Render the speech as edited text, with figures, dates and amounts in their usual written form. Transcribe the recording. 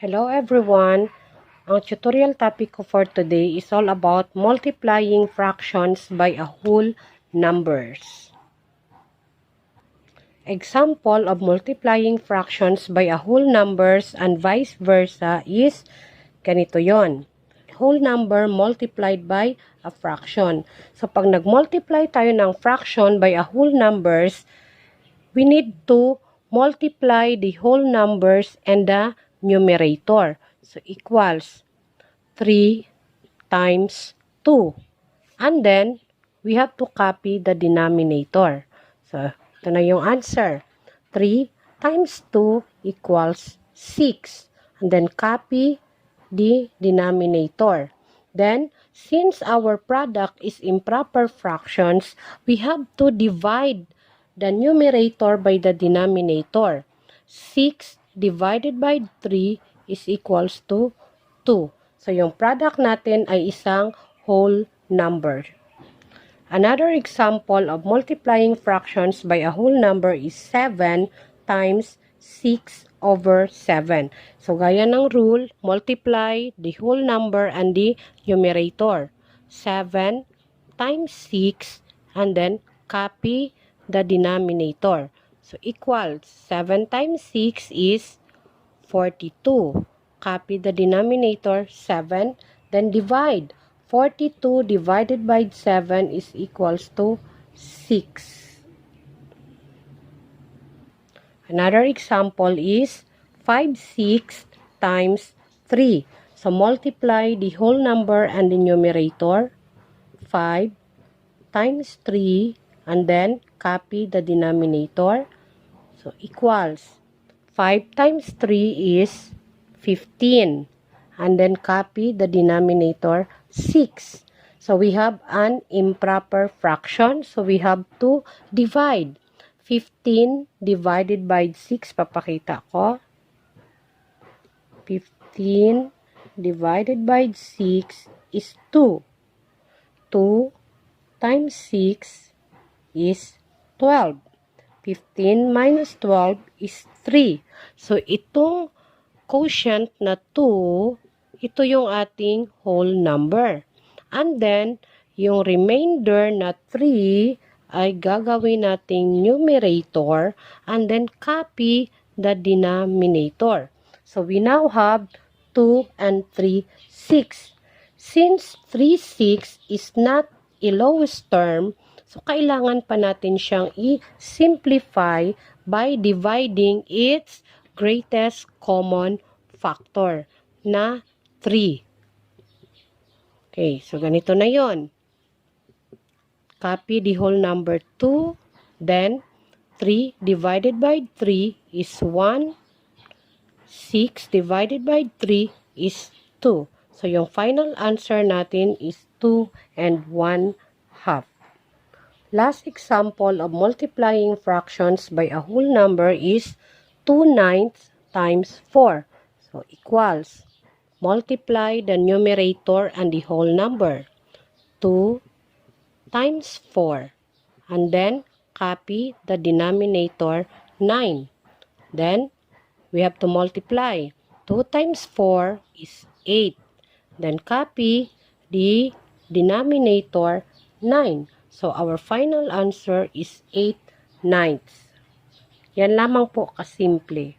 Hello everyone! Ang tutorial topic ko for today is all about multiplying fractions by a whole numbers. Example of multiplying fractions by a whole numbers and vice versa is ganito yon. Whole number multiplied by a fraction. So pag nag-multiply tayo ng fraction by a whole numbers, we need to multiply the whole numbers and the numerator. So, equals 3 times 2. And then, we have to copy the denominator. So, ito na yung answer. 3 times 2 equals 6. And then, copy the denominator. Then, since our product is improper fractions, we have to divide the numerator by the denominator. 6 divided by 3 is equals to 2. So, yung product natin ay isang whole number. Another example of multiplying fractions by a whole number is 7 times 6 over 7. So, gaya ng rule, multiply the whole number and the numerator. 7 times 6 and then copy the denominator. So, equals 7 times 6 is 42. Copy the denominator, 7, then divide. 42 divided by 7 is equals to 6. Another example is 5 6 times 3. So, multiply the whole number and the numerator. 5 times 3 and then copy the denominator. So, equals 5 times 3 is 15. And then copy the denominator 6. So, we have an improper fraction. So, we have to divide. 15 divided by 6. Papakita ko. 15 divided by 6 is 2. 2 times 6 is 12. 15 minus 12 is 3. So, itong quotient na 2, ito yung ating whole number. And then, yung remainder na 3 ay gagawin nating numerator and then copy the denominator. So, we now have 2 and 3, 6. Since 3, 6 is not a lowest term, so kailangan pa natin siyang i-simplify by dividing its greatest common factor na 3. Okay, so ganito na yon. Copy the whole number 2, then 3 divided by 3 is 1. 6 divided by 3 is 2. So, yung final answer natin is 2 and 1 half. Last example of multiplying fractions by a whole number is 2/9 times 4. So, equals. Multiply the numerator and the whole number. 2 times 4. And then, copy the denominator 9. Then, we have to multiply. 2 times 4 is 8. Then, copy the denominator 9. So, our final answer is 8/9. Yan lamang po kasimple.